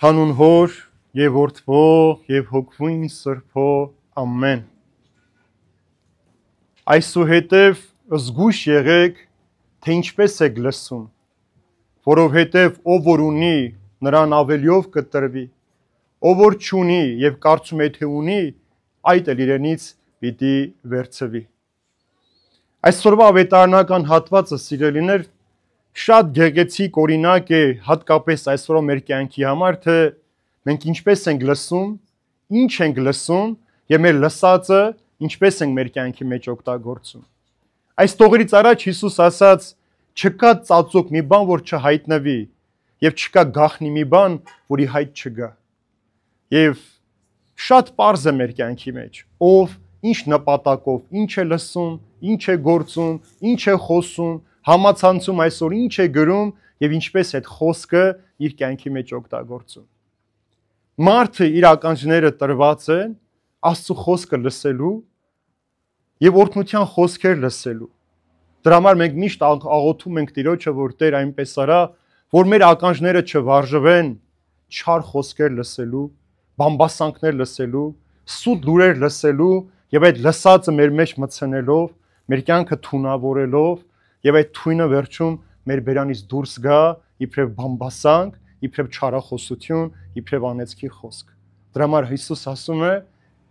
Հանուն Հոր եւ Որդվո եւ Հոգվույն Սրբո ամեն։ Այսուհետև զգույշ եղեք, թե ինչպես եք լսում, որովհետև ով որ ունի, նրան ավելիով կտրվի, ով որ չունի եւ կարծում է թե ունի, այդ էլ իրենից պիտի վերցվի։ Այսօրվա ավետարանական հատվածը, սիրելիներ, շատ գեղեցիկ օրինակ է, հատկապես այսօրվա մեր կյանքի համար, թե մենք ինչպես ենք լսում, ինչ ենք լսում եւ մեր լսածը ինչպես ենք մեր կյանքի մեջ օգտագործում։ Այս տողերից առաջ Հիսուս ասաց, չկա ծածուկ մի բան, որ չհայտնվի, եւ չկա գաղտնի մի բան, որի հայտ չգա։ Եվ շատ པարզ է մեր կյանքի մեջ, ով ինչ նպատակով, ինչ է լսում, ինչ է գործում, ինչ է խոսում, համացանցում այսօր ինչ է գրում եւ ինչպես այդ խոսքը իր կյանքի մեջ օգտագործում։ Մարդը իր ականջները տրված են Աստծո խոսքը լսելու եւ օրհնության խոսքեր լսելու։ Դրա համար մենք միշտ աղոթում ենք Տիրոջը, որ Տեր այնպես արա, որ մեր ականջները չվարժվեն չար խոսքեր լսելու, բամբասանքներ լսելու, սուտ լուրեր լսելու եւ այդ լսածը մեր մեջ մտցնելով, մեր կյանքը թունավորելով եւ այդ թույնը վերջում մեր բերանից դուրս գա իբրև բամբասանք, իբրև չարախոսություն, իբրև անեծքի խոսք։ Դրա համար Հիսուս ասում է,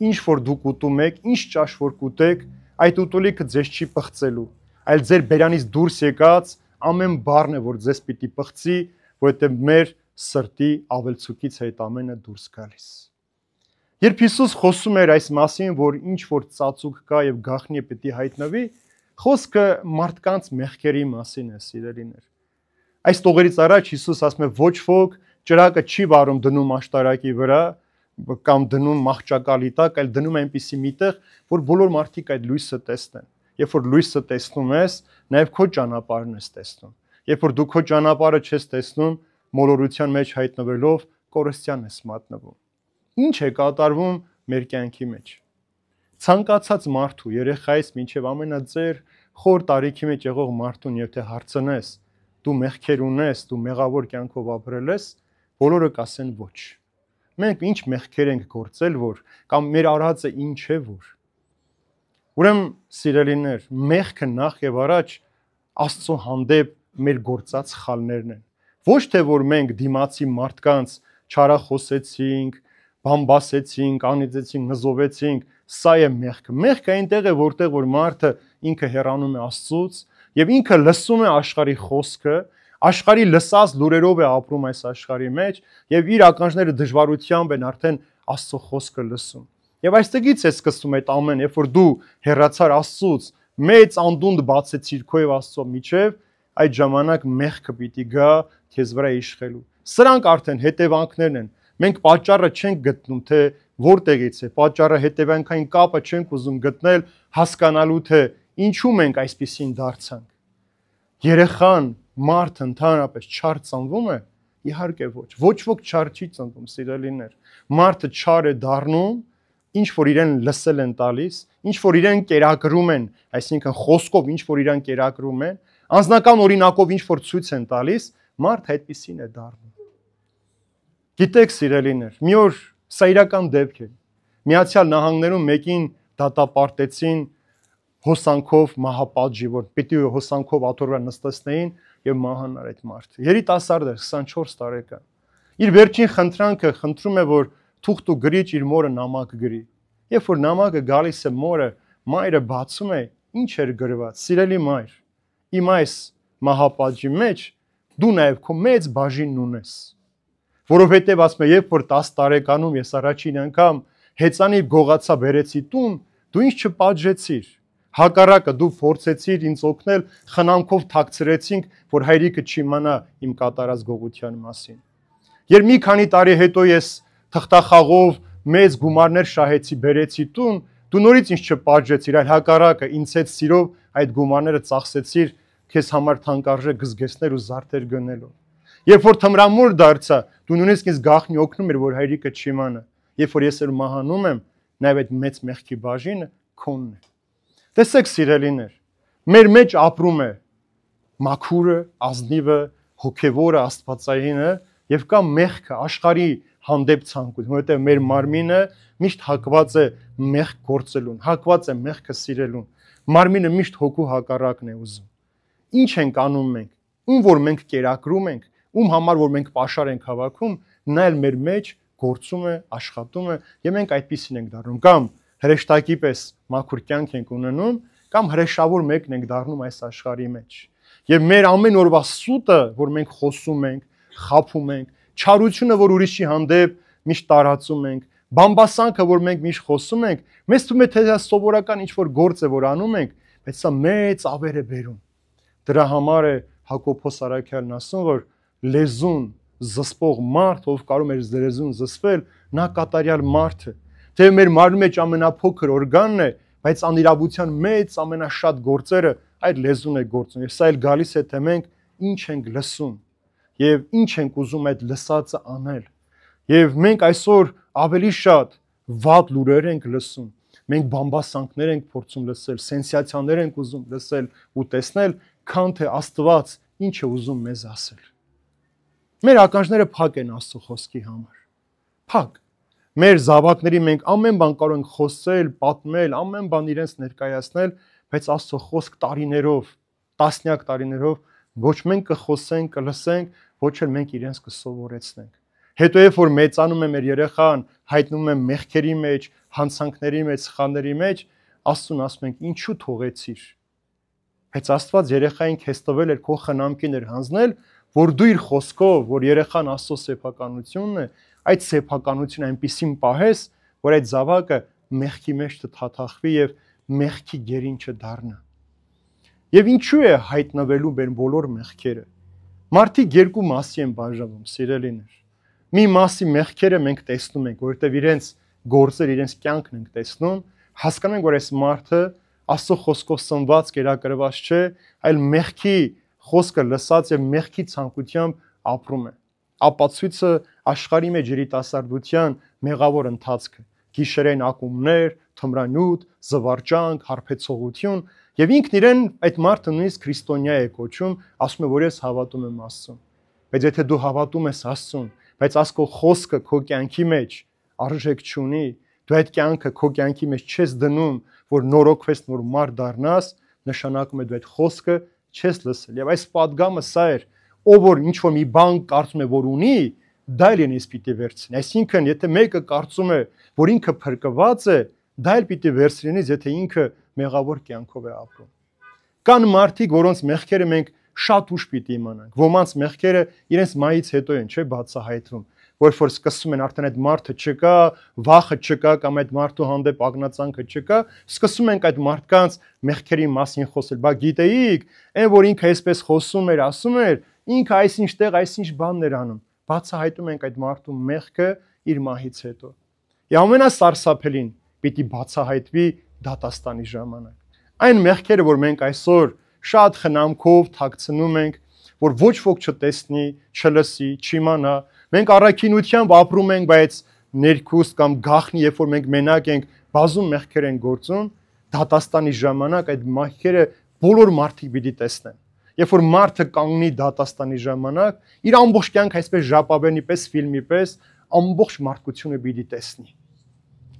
ինչ որ դուք ուտում եք, ինչ ճաշ որ կուտեք, այդ ուտելիքը ձեզ չի պղծելու, այլ ձեր բերանից դուրս եկած ամեն բառն է, որ ձեզ պիտի պղծի, որովհետև մեր սրտի ավելցուկից է այդ ամենը դուրս գալիս։ Երբ Հիսուս խոսում էր այս մասին, որ ինչ որ ծածուկ կա եւ գաղտնի պիտի հայտնվի, խոսքը մարդկանց մեղքերի մասին է, սիրելիներ։ Այս տողերից առաջ Հիսուս ասում է, ոչ ոք ճրակը չի վառում դնում աշտարակի վրա կամ դնում մահճակալի տակ, այլ դնում այնպիսի միտեղ, որ բոլոր մարդիկ այդ լույսը տեսնեն։ Երբ որ լույսը տեսնում ես, նաև քո ճանապարհն ես տեսնում։ Երբ որ դու քո ճանապարհը չես տեսնում, մոլորության մեջ հայտնվելով կորստյան ես մատնվում։ Ինչ է կատարվում մեր կյանքի մեջ։ Ցանկացած մարդու, երեխայից մինչև ամենաձեր խոր տարիքի մեջ եղող մարդուն, եւ թե հարցնես, դու մեղքեր ունես, դու մեղավոր կյանքով ապրել ես, բոլորը կասեն ոչ։ Մենք ինչ մեղքեր ենք գործել, որ կամ մեր արածը ինչ է, որ։ Ուրեմն, սիրելիներ, մեղքը նախ եւ առաջ Աստծո հանդեպ մեր գործած սխալներն են։ Ոչ թե որ մենք դիմացի մարդկանց չարախոսեցինք, բամբասեցինք, անիծեցինք, նզովեցինք, սա է մեղքը։ Մեղքը այնտեղ է, որտեղ որ մարդը ինքը հեռանում է Աստծուց եւ ինքը լսում է աշխարհի խոսքը, աշխարհի լսած լուրերով է ապրում այս աշխարհի մեջ եւ իր ականջները դժվարությամբ են արդեն Աստծո խոսքը լսում։ Եվ այստեղից է սկսվում այդ ամեն, երբ որ դու հեռացար Աստծուց, մեծ անդունդ բացեցիր քո եւ Աստծո միջև, այդ ժամանակ մեղքը պիտի գա քեզ վրա իշխելու։ Սրանք արդեն հետևանքներն են։ Մենք պատճառը չենք գտնում, թե որտեղից է, պատճառը հետևանքային կապը չենք ուզում գտնել, հասկանալու թե ինչու մենք այսպեսին դարձանք։ Երեխան, մարդը ընդհանրապես չար ծնվում է, իհարկե ոչ։ Ոչ ոք չար չի ծնվում, սիրելիներ։ Մարդը չար է դառնում, ինչ որ իրեն լսել են տալիս, ինչ որ իրեն կերակրում են, այսինքն խոսքով ինչ որ իրեն կերակրում են, անձնական օրինակով ինչ որ ցույց են տալիս, մարդը այդպեսին է դառնում։ Գիտեք, սիրելիներ, մի օր սա իրական դեպք է։ Միացյալ Նահանգներում մեկին դատապարտեցին հոսանքով մահապատժի, որ պիտի հոսանքով աթոռ վրա նստեցնեին եւ մահանար այդ մարդը։ Երիտասարդ էր, 24 տարեկան։ Իր վերջին խնդրանքը խնդրում է, որ թուղթ ու գրիչ իր մորը նամակ գրի։ Երբ որ նամակը գալիս է մորը, մայրը բացում է, ինչ էր գրված. Սիրելի մայր, իմ այս մահապատժի մեջ դու նաեւ քո մեծ բաժինն ունես։ Որովհետև ասում է, երբ որ 10 տարեկանում ես առաջին անգամ հեծանիվ գողացա բերեցի տուն, դու ինձ չպատժեցիր։ Հակառակը դու փորձեցիր ինձ օգնել, խնամքով թաքցրեցինք, որ հայրիկը չիմանա իմ կատարած գողության մասին։ Երբ մի քանի տարի հետո ես թղթախաղով մեծ գումարներ շահեցի, բերեցի տուն, դու նորից ինձ չպատժեցիր, այլ հակառակը ինձ հետ սիրով այդ գումարները ծախսեցիր քեզ համար թանկարժեք գզգեսներ ու զարդեր գնելով։ Երբ որ թմրամուր դարձա, դու նույնիսկ ինձ գաղտնի օգնում էր, որ հայրիկը չիմանա։ Երբ որ ես էլ մահանում եմ, նաև այդ մեծ մեղքի բաժինը քոնն է։ Տեսեք, սիրելիներ, մեր մեջ ապրում է մաքուրը, ազնիվը, հոգևորը, աստվածայինը, եւ կա մեղքը, աշխարհի հանդեպ ցանկություն, որովհետեւ մեր մարմինը միշտ հակված է մեղք գործելուն, հակված է մեղքը սիրելուն։ Մարմինը միշտ հոգու հակառակն է ուզում։ Ինչ ենք անում մենք, ում որ մենք կերակրում ենք, ում համար որ մենք պաշար ենք հավաքում, նա էլ մեր մեջ գործում է, աշխատում է, եւ մենք այդպեսին ենք դառնում, կամ հրեշտակի պես մաքուր կյանք ենք ունենում, կամ հրեշավոր մեկն ենք դառնում այս աշխարհի մեջ։ Եվ մեր ամեն օրվա սուտը, որ մենք խոսում ենք, խաբում ենք, չարությունը, որ ուրիշի հանդեպ միշտ տարածում ենք, բամբասանքը, որ մենք միշտ խոսում ենք, մեզ թվում է թե դա սովորական ինչ-որ գործ է, որ անում ենք, բայց սա մեծ ավեր է բերում։ Դրա համար է Հակոբոս Արաքյալն ասում, որ լեզուն զսպող մարդ, ով կարող է իր լեզուն զսպել, նա կատարյալ մարդ է։ Թե մեր մարմնի մեջ ամենափոքր օրգանն է, բայց անիրավության մեծ ամենաշատ գործերը այդ լեզուն է գործում։ Եվ սա էլ գալիս է թե մենք ինչ ենք լսում եւ ինչ ենք ուզում այդ լսածը անել։ Եվ մենք այսօր ավելի շատ վատ լուրեր ենք լսում։ Մենք բամբասանքներ ենք փորձում լսել, սենսացիաներ ենք ուզում լսել ու տեսնել, քան թե Աստված ինչ է ուզում մեզ ասել։ Մեր ականջները փակ են Աստծո խոսքի համար։ Փակ։ Մեր զավակների մենք ամեն բան կարող ենք խոսել, պատմել, ամեն բան իրենց ներկայացնել, բայց Աստծո խոսք տարիներով, տասնյակ տարիներով ոչ մենք կխոսենք, կլսենք, ոչ էլ մենք իրենց կսովորեցնենք։ Հետո երբ որ մեծանում է մեր երեխան, հայտնում է մեղքերի մեջ, հանցանքների մեջ, սխալների մեջ, Աստծուն ասում ենք ինչու թողեցիր։ Բայց Աստված երեխային քեզ տվել էր քո խնամքին էր հանձնել, որ դու իր խոսքով, որ երեխան Աստծո սեփականությունն է, այդ սեփականությունը այնպեսին պահես, որ այդ զավակը մեղքի մեջ չթաթախվի եւ մեղքի գերին չդառնա։ Եվ ինչու է հայտնվելու մեր բոլոր մեղքերը։ Մարդիկ երկու մասի են բաժանվում, սիրելիներ։ Մի մասի մեղքերը մենք տեսնում ենք, որովհետեւ իրենց գործեր, իրենց կյանքն ենք տեսնում, հասկանում ենք, որ այս մարդը Աստծո խոսքով սնված, կերակրված չէ, այլ մեղքի խոսքը լսած եւ մեղքի ցանկությամբ ապրում է։ Ապացույցը աշխարհի մեջ երիտասարդության մեղավոր ընթացքը, գիշերային ակումբներ, թմրանյութ, զվարճանք, հարբեցողություն, եւ ինքն իրեն այդ մարդը նույնիսկ քրիստոնյա է կոչում, ասում է, որ ես հավատում եմ Աստծուն։ Բայց եթե դու հավատում ես Աստծուն, բայց Աստծո խոսքը քո կյանքի մեջ արժեք չունի, դու այդ կյանքը քո կյանքի մեջ չես դնում, որ նորոգվես, նոր մարդ դառնաս, նշանակում է դու այդ խոսքը չես լսել։ Եվ այս պատգամը սա էր, ով որ ինչ որ մի բան կարծում է, որ ունի, դա էլ ինձ պիտի վերցնի։ Այսինքն, եթե մեկը կարծում է, որ ինքը փրկված է, դա էլ պիտի վերցնի, եթե ինքը մեղավոր կյանքով է ապրում։ Կան մարդիկ, որոնց մեղքերը մենք շատ ուշ պիտի իմանանք։ Ոմանց մեղքերը իրենց մայից հետո են, չէ, բացահայտվում, որ որ սկսում են արդեն այդ մարդը չկա, վախը չկա կամ այդ մարդու հանդեպ ագնացանքը չկա, սկսում ենք այդ մարդկանց մեղքերի մասին խոսել։ Բա գիտեիք, այն որ ինքը այսպես խոսում էր, ասում էր, ինքը այսինչ տեղ, այսինչ բանն էր անում։ Բացահայտում ենք այդ մարդու մեղքը իր մահից հետո։ Եվ ամենասարսափելին պիտի բացահայտվի դատաստանի ժամանակ։ Այն մեղքերը, որ մենք այսօր շատ խնամքով թաքցնում ենք, որ ոչ ոք չտեսնի, չլսի, չիմանա, մենք առաքինությամբ ապրում ենք, բայց ներքուստ կամ գախնի, երբ որ մենք մենակ ենք, բազում մեղքեր են գործում, դատաստանի ժամանակ այդ մեղքերը բոլոր մարդիկ պիտի տեսնեն։ Երբ որ մարդը կանգնի դատաստանի ժամանակ, իր ամբողջ կյանքը այսպես ժապավենի պես, ֆիլմի պես, ամբողջ մարդկությունը պիտի տեսնի։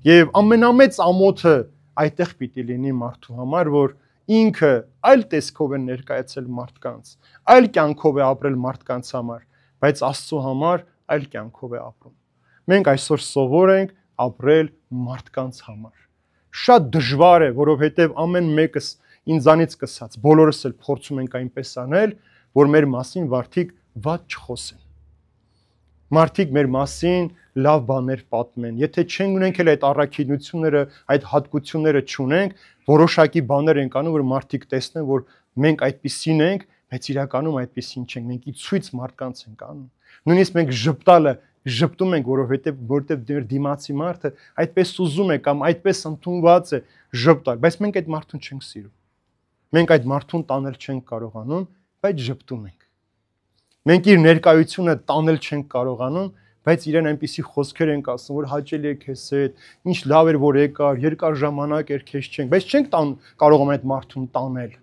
Եվ ամենամեծ ամոթը այդտեղ պիտի լինի մարդու համար, որ ինքը այլ տեսքով է ներկայացել մարդկանց, այլ կյանքով է ապրել մարդկանց համար, բայց Աստծո համար այլ կյանքով է ապրում։ Մենք այսօր սովոր ենք ապրել մարդկանց համար։ Շատ դժվար է, որովհետև ամեն մեկս ինձանից սկսած, բոլորս էլ փորձում ենք այնպես անել, որ մեր մասին մարդիկ վատ չխոսեն։ Մարդիկ մեր մասին լավ բաներ պատմեն։ Եթե չենք ունենք էլ այդ առաքինությունները, այդ հատկությունները չունենք, որոշակի բաներ ենք անում, որ մարդիկ տեսնեն, որ մենք այդպիսին ենք, բայց իրականում այդպիսին չենք։ Մենք ի ցույց մարդկանց ենք անում։ Նույնիսկ մենք ժպտալը ժպտում ենք, որովհետև դեր դիմացի մարդը այդպես ուզում է կամ այդպես ընդունված է ժպտալ, բայց մենք այդ մարդուն չենք սիրում։ Մենք այդ մարդուն տանել չենք կարողանում, բայց ժպտում ենք։ Մենք իր ներկայությունը տանել չենք կարողանում, բայց իրեն այնպիսի խոսքեր ենք ասում, որ հաճելի է քեզ հետ, ինչ լավ էր որ եկար, երկար ժամանակ էր քեզ չենք, բայց չենք կարողանում այդ մարդուն տանել։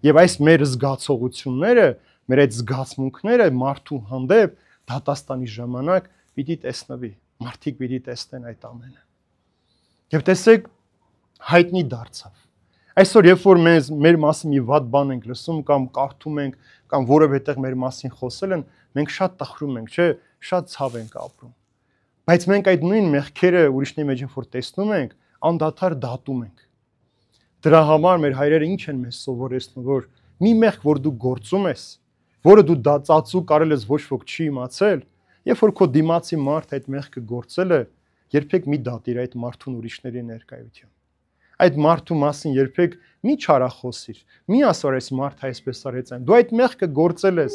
Եվ այս մեր զգացողությունները, մեր այդ զգացմունքները մարդու հանդեպ դատաստանի ժամանակ պիտի տեսնվի, մարդիկ պիտի տեսնեն այդ ամենը։ Եվ տեսեք, հայտնի դարձավ։ Այսօր երբ որ մեր մասին մի վատ բան ենք լսում կամ կարդում ենք կամ որևէ տեղ մեր մասին խոսել են, մենք շատ տխրում ենք, չէ, շատ ցավ ենք ապրում։ Բայց մենք այդ նույն մեղքերը ուրիշների մեջ որ տեսնում ենք, անդադար դատում ենք։ Դրա համար մեր հայրերը ինչ են մեզ սովորեցնում, որ մի մեղք, որ դու գործում ես, որը դու ծածու կարել ես ոչ ոք չի իմացել, երբ որ քո դիմացի մարդ այդ մեղքը գործել է, երբեք մի դատիր այդ մարդուն ուրիշների ներկայությամբ։ Այդ մարդու մասին երբեք մի չարախոսիր, մի ասոր այս մարդը այսպես արեց այն, դու այդ մեղքը գործել ես,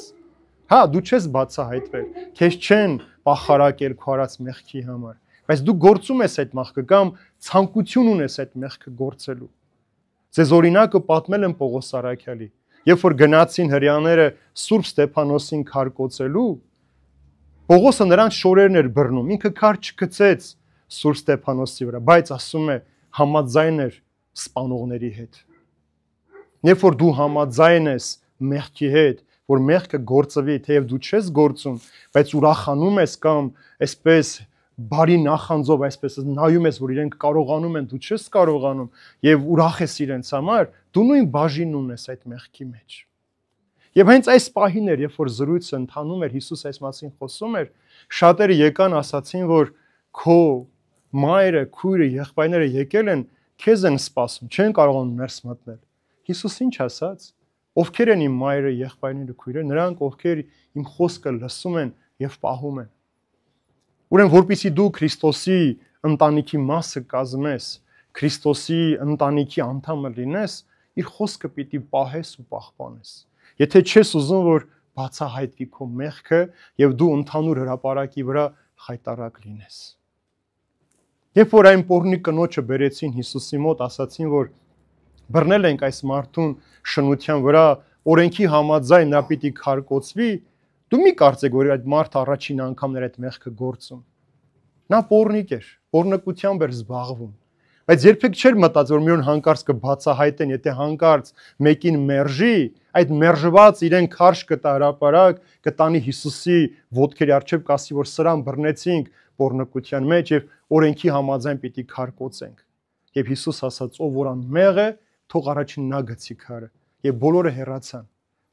հա, դու չես բացահայտվել, քեզ չեն պախարակել քո արած մեղքի համար, բայց դու գործում ես այդ մեղքը կամ ցանկություն ունես այդ մեղքը գործելու։ Ձեզ օրինակը պատմել եմ Պողոս Արաքյալի, երբ որ գնացին հրեաները Սուրբ Ստեփանոսին քարկոծելու, Պողոսը նրանց շորերն էր բռնում, ինքը քար չգցեց Սուրբ Ստեփանոսի վրա, բայց ասում է համաձայն էր սպանողների հետ։ Երբ որ դու համաձայն ես մեղքի հետ, որ մեղքը գործվի, թեև դու չես գործում, բայց ուրախանում ես կամ այսպես բարի նախանձով այսպես նայում ես, որ իրենք կարողանում են, դու չես կարողանում եւ ուրախ ես իրենց համար, դու նույն բաժինն ունես այդ մեղքի մեջ։ Եվ հենց այս պահին էր, երբ որ զրույցը ընթանում էր, Հիսուս այս մասին խոսում էր, շատերը եկան ասացին, որ քո մայրը, քույրը, եղբայրները եկել են, քեզ են սպասում, չեն կարողանում ներս մտնել։ Հիսուս ինչ ասաց։ Ովքեր են իմ մայրը, եղբայրները, քույրերը, նրանք, ովքեր իմ խոսքը լսում են եւ պահում են։ Ուրեմն, որպեսզի դու Քրիստոսի ընտանիքի մասը կազմես, Քրիստոսի ընտանիքի անդամը լինես, իր խոսքը պիտի պահես ու պահպանես։ Եթե չես ուզում, որ բացահայտվի քո մեղքը եւ դու ընդհանուր հրապարակի վրա խայտարակ լինես։ Երբ որ այն պոռնի կնոջը բերեցին Հիսուսի մոտ, ասացին, որ բռնել ենք այս մարդուն շնության վրա, օրենքի համաձայն նա պիտի քարկոծվի, դու մի կարծեք, որ այդ մարդը առաջին անգամն էր այդ մեղքը գործում։ Նա պոռնիկ էր, պոռնկությամբ էր զբաղվում, բայց երբեք չէր մտածել, որ մի օր հանկարծ կբացահայտեն, եթե հանկարծ մեկին մերժի, այդ մերժված իրեն քարշ կտա հրապարակ, կտանի Հիսուսի ոտքերի առջև, կասի, որ սրան բռնեցինք պոռնկության մեջ եւ օրենքի համաձայն պիտի քարկոծենք։ Եվ Հիսուս ասաց, ով որ անմեղ է, թող առաջին նա գցի քարը, եւ բոլորը հեռացան,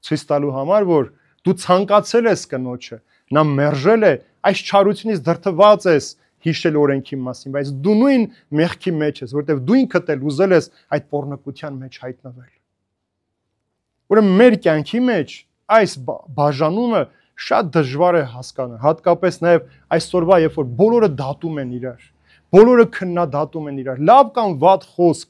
ցույց տալու համար, որ դու ցանկացել ես կնոջը, նա մերժել է, այս չարությունից դրդված ես հիշել օրենքի մասին, բայց դու նույն մեղքի մեջ ես, որտեղ դու ինքդ էլ ուզել ես այդ պոռնկության մեջ հայտնվել։ Ուրեմն մեր կյանքի մեջ այս բաժանումը շատ դժվար է հասկանալ, հատկապես նաև այսօրվա, երբ որ բոլորը դատում են իրար, բոլորը քննադատում են իրար, լավ կամ վատ խոսք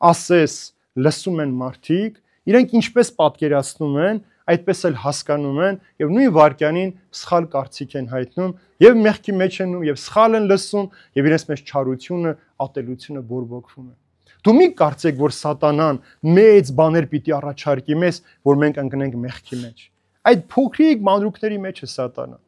ասես լսում են մարդիկ, իրենք ինչպես պատկերացնում են, այդպես էլ հասկանում են եւ նույն վարքյանին սխալ կարծիք են հայտնում եւ մեղքի մեջ են եւ սխալ են լսում եւ իրենց մեջ չարությունը, ատելությունը բորբոքվում է։ Դու մի կարծեք, որ սատանան մեծ բաներ պիտի առաջարկի մեզ, որ մենք ընկնենք մեղքի մեջ։ Այդ փոքրիկ մանրուքների մեջ է սատանան։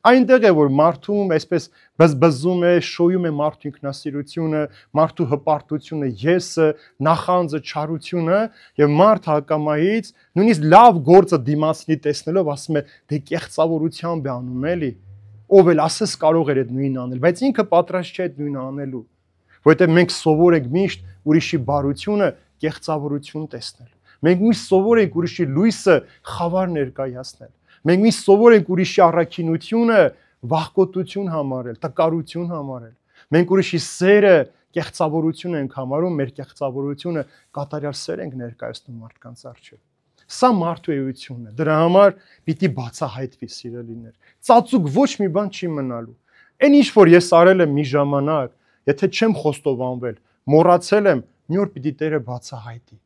Այնտեղ է, որ մարդում այսպես բզբզում է, շոյում է մարդու ինքնասիրությունը, մարդու հպարտությունը, եսը, նախանձը, չարությունը եւ մարդը հակամայից նույնիսկ լավ գործը դիմացնի տեսնելով ասում է դե կեղծավորությամբ է անում էլի, ով էլ ասես կարող էր այդ նույնը անել, բայց ինքը պատրաստ չէ այդ նույնը անելու, որովհետեւ մենք սովոր ենք միշտ ուրիշի բարությունը կեղծավորություն տեսնել։ Մենք միշտ սովոր ենք ուրիշի լույսը խավար ներկայացնել։ Մենք մի սովոր ենք ուրիշի առաքինությունը վախկոտություն համարել, տկարություն համարել։ Մենք ուրիշի սերը կեղծավորություն ենք համարում, մեր կեղծավորությունը կատարյալ սեր ենք ներկայացնում մարդկանց առջև։ Սա մարդու էությունն է։ Դրա համար պիտի բացահայտվի, սիրելիներ։ Ծածուկ ոչ մի բան չի մնալու։ Այն ինչ որ ես արել եմ մի ժամանակ, եթե չեմ խոստովանվել, մոռացել եմ, մի օր պիտի Տերը բացահայտի։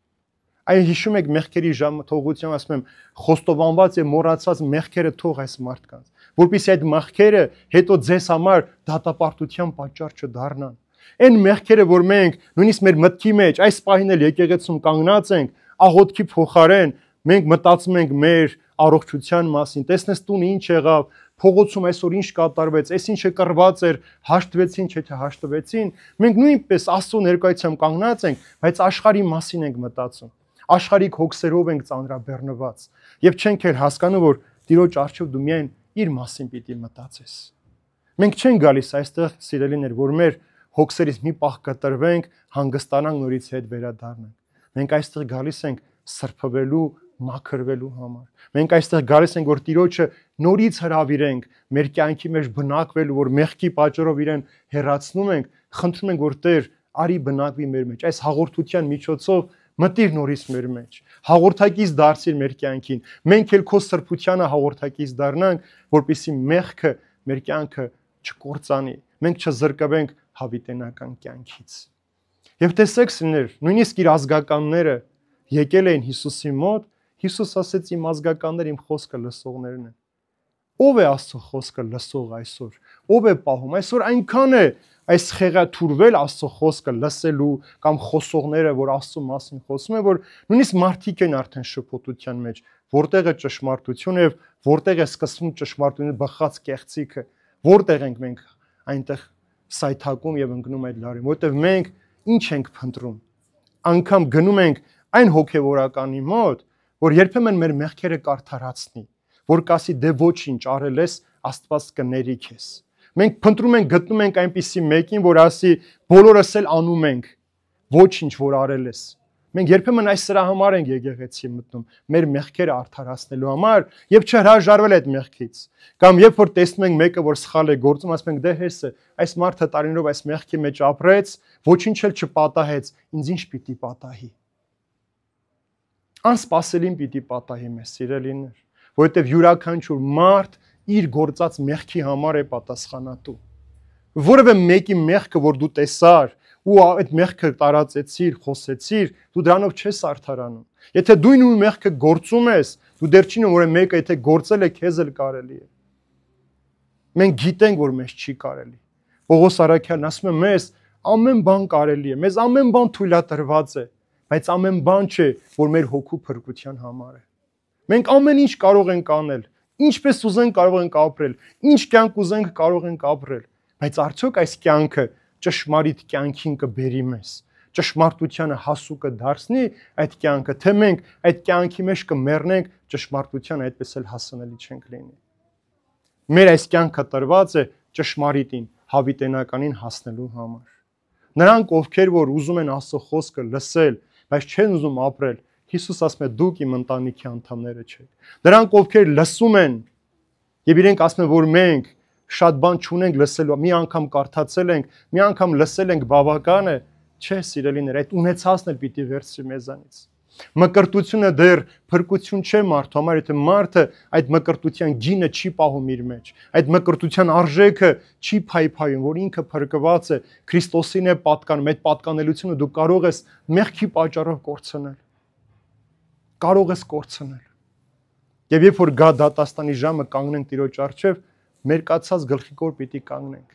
Այն հիշում եք մեղքերի թողության, ասում եմ, խոստովանված եւ մոռացած մեղքերը թող այս մարդկանց, որպեսզի այդ մեղքերը հետո ձեզ համար դատապարտության պատճառ չդառնան։ Այն մեղքերը, որ մենք նույնիսկ մեր մտքի մեջ այս պահին էլ եկեղեցում կանգնած ենք, աղոթքի փոխարեն մենք մտածում ենք մեր առողջության մասին, տեսնես տուն ինչ եղավ, փողոցում այսօր ինչ կատարվեց, այս ինչը կռված էր, հաշտվեցին, չէ՞ հաշտվեցին, մենք նույնպես Աստծո ներկայությամբ կանգնած ենք, բայց աշխարհի մասին ենք մտածում։ Աշխարհիկ հոգսերով ենք ծանրաբեռնված եւ չենք էլ հասկանում, որ Տիրոջ առջև դու միայն իր մասին պիտի մտածես։ Մենք չենք գալիս այստեղ, սիրելիներ, որ մեր հոգսերից մի պահ կտրվենք, հանգստանանք, նորից հետ վերադառնանք։ Մենք այստեղ գալիս ենք սրբվելու, մաքրվելու համար։ Մենք այստեղ գալիս ենք, որ Տիրոջը նորից հրավիրենք, մեր կյանքի մեջ բնակվելու, որ մեղքի պատճառով իրեն հեռացնում ենք, խնդրում ենք, որ Տեր արի բնակվի մեր մեջ։ Այս հաղորդության միջոցով մտիր նորից մեր մեջ։ Հաղորդակից դարձիր մեր կյանքին։ Մենք էլ քո սրբությանը հաղորդակից դառնանք, որպեսզի մեղքը մեր կյանքը չկործանի։ Մենք չզրկվենք հավիտենական կյանքից։ Եվ տեսեք, սիրներ, նույնիսկ իր ազգականները եկել էին Հիսուսի մոտ, Հիսուս ասեց իմ ազգականներ իմ խոսքը լսողներն են։ Ո՞վ է Աստծո խոսքը լսող այսօր։ Ո՞վ է պահում։ Այսօր այնքան է այս խեղաթուրվել Աստծո խոսքը լսելու կամ խոսողները, որ Աստծո մասին խոսում են, որ նույնիսկ մարդիկ են արդեն շփոթության մեջ, որտեղ է ճշմարտությունը եւ որտեղ է սկսվում ճշմարտությունը բխած կեղծիքը, որտեղ ենք մենք այնտեղ սայթակում եւ ընկնում այդ լարին, որտեղ մենք ինչ ենք փնտրում։ Անկամ գնում ենք այն հոգեվորականի մոտ, որ երբեմն մեր մեղքերը կարդարացնի, որ կասի դե ոչինչ արել ես, Աստված կների քեզ։ Մենք փնտրում ենք, գտնում ենք այնպիսի մեկին, որ ասի բոլորս էլ անում ենք, ոչինչ որ արել ես։ Մենք երբեմն այս սրա համար ենք եկեղեցի մտնում, մեր մեղքերը արդարացնելու համար եւ չհրաժարվել այդ մեղքից։ Կամ երբ որ տեսնում ենք մեկը, որ սխալ է գործում, ասում ենք դե հես է, այս մարդը տարիներով այս մեղքի մեջ ապրեց, ոչինչ էլ չպատահեց, ինձ ինչ պիտի պատահի։ Անսպասելին պիտի պատահի մեզ, սիրելիներ, որովհետև յուրաքանչյուր մարդ իր գործած մեղքի համար է պատասխանատու։ Որևէ մեկի մեղքը, որ դու տեսար ու այդ մեղքը տարածեցիր, խոսեցիր, դու դրանով չես արդարանում։ Եթե դու նույն մեղքը գործում ես, դու դեռ չի նոր մեկը եթե գործել է, քեզ էլ կարելի է։ Մենք գիտենք, որ մեզ չի կարելի։ Պողոս Արաքյալն ասում է մեզ ամեն բան կարելի է, մեզ ամեն բան թույլատրված է, բայց ամեն բան չէ, որ մեր հոգու փրկության համար է։ Մենք ամեն ինչ կարող ենք անել, ինչպես ուզենք կարող ենք ապրել, ինչ կյանք ուզենք կարող ենք ապրել, բայց արդյոք այս կյանքը ճշմարիտ կյանքին կբերի մեզ, ճշմարտությանը հասու կդարձնի այդ կյանքը, թե մենք այդ կյանքի մեջ կմեռնենք, ճշմարտության այդպես էլ հասանելի չենք լինի։ Մեր այս կյանքը տրված է ճշմարիտին, հավիտենականին հասնելու համար։ Նրանք, ովքեր որ ուզում են Աստծո խոսքը լսել, բայց չեն ուզում ապրել, Հիսուս ասում է դուք իմ ընտանիքի անդամները չեք։ Նրանք, ովքեր լսում են եւ իրենք ասում են, որ մենք շատ բան չունենք լսելու, մի անգամ կարդացել ենք, մի անգամ լսել ենք բավական է, չէ, սիրելիներ, այդ ունեցածն էլ պիտի վերցրի մեզանից։ Մկրտությունը դեռ փրկություն չէ մարդու համար, եթե մարդը այդ մկրտության գինը չի պահում իր մեջ, այդ մկրտության արժեքը չի փայփայում, որ ինքը փրկված է, Քրիստոսին է պատկանում, այդ պատկանելությունը դու կարող ես մեղքի պատճառով կորցնել։ Կարող ես կորցնել։ Եվ երբ որ գա դատաստանի ժամը կանգնենք Տիրոջ առջև, մեր կացած գլխիկոր պիտի կանգնենք։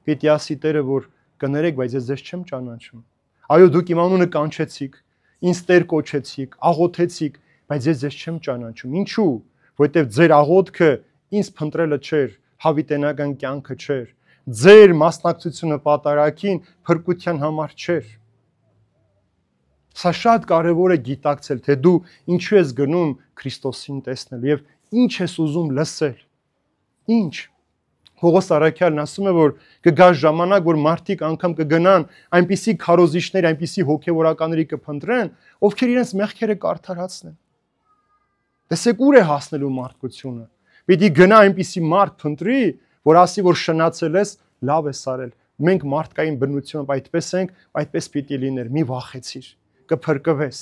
Պիտի ասի Տերը, որ կներեք, բայց ես ձեզ չեմ ճանաչում։ Այո, դուք իմ անունը կանչեցիք, ինձ Տեր կոչեցիք, աղոթեցիք, բայց ես ձեզ չեմ ճանաչում։ Ինչու՞։ Որովհետև ձեր աղոթքը ինձ փնտրելը չէր, հավիտենական կյանքը չէր։ Ձեր մասնակցությունը պատարագին փրկության համար չէր։ Սա շատ կարևոր է գիտակցել, թե դու ինչու ես գնում Քրիստոսին տեսնել եւ ինչ ես ուզում լսել։ Ինչ։ Պողոս Արաքյալն ասում է, որ կգա ժամանակ, որ մարդիկ անգամ կգնան այնպիսի քարոզիչներ, այնպիսի հոգեվորականների կփնտրեն, ովքեր իրենց մեղքերը կարդարացնեն։ Տեսեք ուր է հասնելու մարդկությունը։ Պիտի գնա այնպիսի մարդ փնտրի, որ ասի, որ շնացել ես, լավ ես արել։ Մենք մարդկային բնությամբ այդպես ենք, այդպես պիտի լիներ, մի վախեցիր, կփրկվես։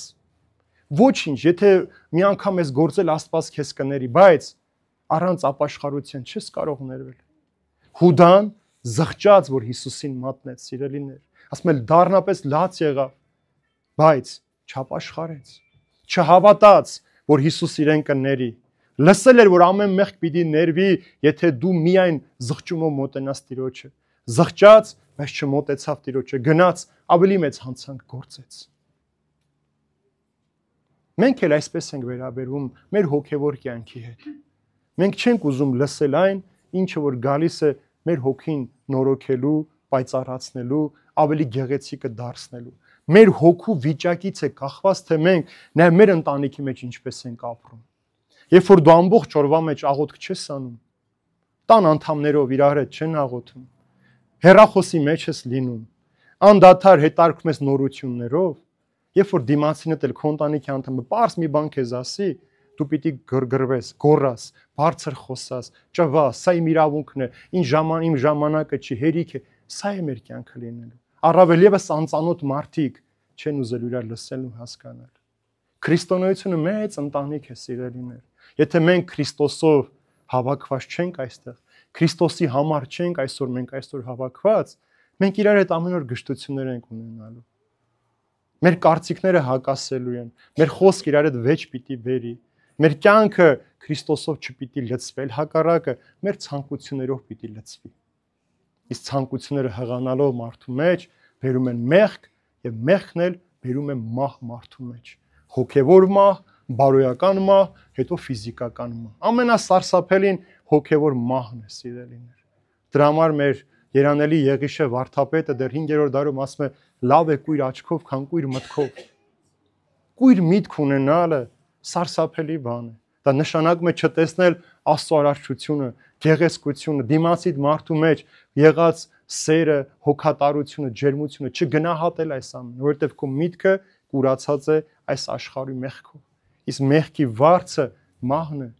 Ոչինչ, եթե մի անգամ ես գործել, Աստված քեզ կների, բայց առանց ապաշխարության չես կարող ներվել։ Հուդան զղջաց, որ Հիսուսին մատնեց, սիրելիներ, ասում է դառնապես լաց եղավ, բայց չապաշխարեց, չհավատաց, որ Հիսուս իրեն կների, լսել էր, որ ամեն մեղք պիտի ներվի, եթե դու միայն զղջումով մոտենաս Տիրոջը, զղջաց, բայց չմոտեցավ Տիրոջը, գնաց, ավելի մեծ հանցանք գործեց։ Մենք էլ այսպես ենք վերաբերվում մեր հոգևոր կյանքի հետ։ Մենք չենք ուզում լսել այն, ինչը որ գալիս է մեր հոգին նորոգելու, պայծառացնելու, ավելի գեղեցիկը դարձնելու։ Մեր հոգու վիճակից է կախված, թե մենք նաև մեր ընտանիքի մեջ ինչպես ենք ապրում։ Երբ որ դու ամբողջ օրվա մեջ աղոթք չես անում, տան անդամներով իրար հետ չեն աղոթում, հեռախոսի մեջ ես լինում, անդադար հետարկում ես նորություններով, երբ որ դիմացինդ էլ քո ընտանիքի անդամը պարզ մի բան քեզ ասի, դու պիտի գրգռվես, գոռաս, բարձր խոսաս, ճվաս, սա իմ իրավունքն է, իմ ժամանակը չի, հերիք է, սա է մեր կյանքը լինելու։ Առավել եւս անծանոթ մարդիկ չեն ուզել իրար լսել ու հասկանալ։ Քրիստոնեությունը մեծ ընտանիք է, սիրելիներ։ Եթե մենք Քրիստոսով հավաքված չենք այստեղ, Քրիստոսի համար չենք այսօր հավաքված, մենք իրար հետ ամեն օր գժտություններ ենք ունենալու։ Մեր կարծիքները հակասելու են, մեր խոսքը իրար հետ վեճ պիտի բերի, մեր կյանքը Քրիստոսով չպիտի լցվել, հակառակը մեր ցանկություններով պիտի լցվի։ Իսկ ցանկությունները հղանալով մարդու մեջ բերում են մեղք եւ մեղքն էլ բերում է մահ մարդու մեջ։ Հոգևոր մահ, բարոյական մահ, հետո ֆիզիկական մահ։ Ամենասարսափելին հոգևոր մահն է, սիրելիներ։ Դրա համար մեր Երանելի Եղիշե վարդապետը դեռ 5-րդ դարում ասում է. լավ է կույր աչքով, քան կույր մտքով։ Կույր միտք ունենալը սարսափելի բան է։ Դա նշանակում է չտեսնել Աստծո արարչությունը, գեղեցկությունը, դիմացիդ մարդու մեջ եղած սերը, հոգատարությունը, ջերմությունը, չգնահատել այս ամենը, որովհետև քո միտքը կուրացած է այս աշխարհի մեղքով։ Իսկ մեղքի վարձը մահն է։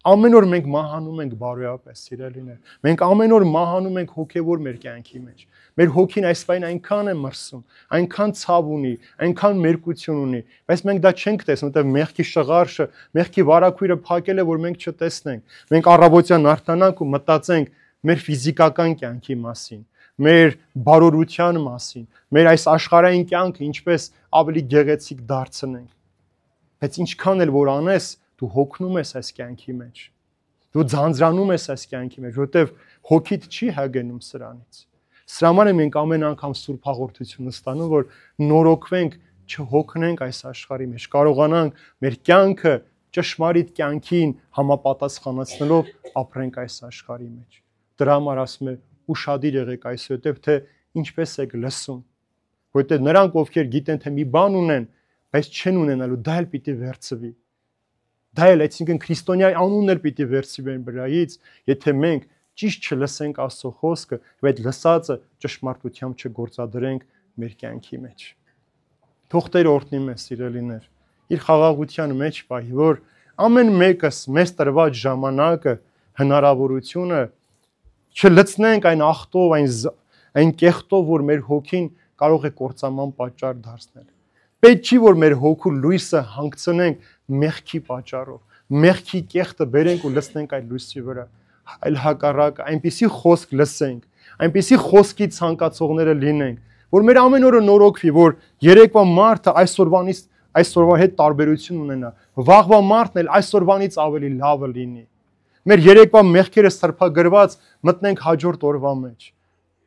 Ամեն օր մենք մահանում ենք բարոյապես, սիրելիներ։ Մենք ամեն օր մահանում ենք հոգևոր մեր կյանքի մեջ։ Մեր հոգին այսվային այնքան է մրսում, այնքան ցավ ունի, այնքան մերկություն ունի, բայց մենք դա չենք տեսնում, որտեղ մեղքի շղարշը, մեղքի վարակույրը փակել է, որ մենք չտեսնենք։ Մենք առավոտյան արթնանանք ու մտածենք մեր ֆիզիկական կյանքի մասին, մեր բարօրության մասին, մեր այս աշխարհային կյանքը ինչպես ավելի գեղեցիկ դարձնենք։ Բայց ինչքան էլ որ անես, դու հոգնում ես այս կյանքի մեջ։ Դու ձանձրանում ես այս կյանքի մեջ, որովհետև հոգիդ չի հագնում սրանից։ Սրա համար մենք ամեն անգամ Սուրբ հաղորդությունը ստանում, որ նորոգվենք, չհոգնենք այս աշխարհի մեջ, կարողանանք մեր կյանքը ճշմարիտ կյանքին համապատասխանեցնելով ապրենք այս աշխարհի մեջ։ Դրա համար ասում է ուշադիր եղեք այսուհետև, թե ինչպես եք լսում, որովհետև նրանք, ովքեր գիտեն, թե մի բան ունեն, բայց չեն ունենալու, դա էլ պիտի վերցվի։ Դա էլ, այսինքն քրիստոնյայի անունն էլ պիտի վերցվի մեր վրայից, եթե մենք ճիշտ չլսենք Աստծո խոսքը, եւ այդ լսածը ճշմարտությամբ չգործադրենք մեր կյանքի մեջ։ Թող Տերը օրհնի մեզ, սիրելիներ, իր խաղաղության մեջ պահի, որ ամեն մեկս մեզ տրված ժամանակը, հնարավորությունը չլցնենք այն ախտով, այն կեղտով, որ մեր հոգին կարող է կործանման պատճառ դարձնել։ Պետք չի, որ մեր հոգու լույսը հանգցնենք մեղքի պատճառով, մեղքի կեղտը բերենք ու լցնենք այդ լույսի վրա, այլ հակառակը, այնպիսի խոսք լսենք, այնպիսի խոսքի ցանկացողները լինենք, որ մեր ամեն օրը նորոգվի, որ երեկվա մարդը այսօրվա հետ տարբերություն ունենա, վաղվա մարդն էլ այսօրվանից ավելի լավը լինի։ Մեր երեկվա մեղքերը սրբագրված մտնենք հաջորդ օրվա մեջ։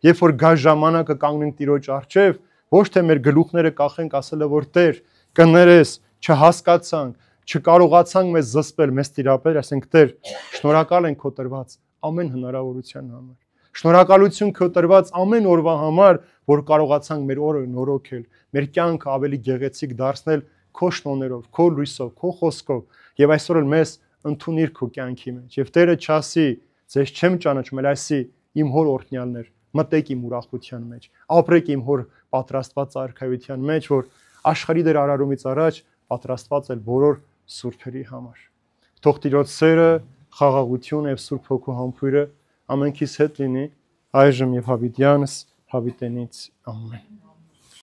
Երբ որ գա ժամանակը կանգնենք Տիրոջ առջև, ոչ թե մեր գլուխները կախենք ասելը, որ Տեր, կներես, չհասկացանք, չկարողացանք մեզ զսպել, մեզ տիրապել, ասենք Տեր, շնորհակալ ենք քո տրված ամեն հնարավորության համար։ Շնորհակալություն քո տրված ամեն օրվա համար, որ կարողացանք մեր օրը նորոգել, մեր կյանքը ավելի գեղեցիկ դարձնել քո շնորհներով, քո լույսով, քո խոսքով, եւ այսօր էլ մեզ ընդունիր քո կյանքի մեջ։ Եվ Տերը չասի, ձեզ չեմ ճանաչում, այլ ասի, իմ հոր օրհնյալներ, մտեք իմ ուրախության մեջ, ապրեք իմ հոր պատրաստված արքայության մեջ, որ աշխարհի դեր արարումից առաջ պատրաստված էր բոլոր սուրբերի համար։ Թող Տիրոջ սերը, խաղաղությունը եւ Սուրբ Հոգու համբույրը ամենքիս հետ լինի այժմ եւ հավիտյանս հավիտենից ամեն։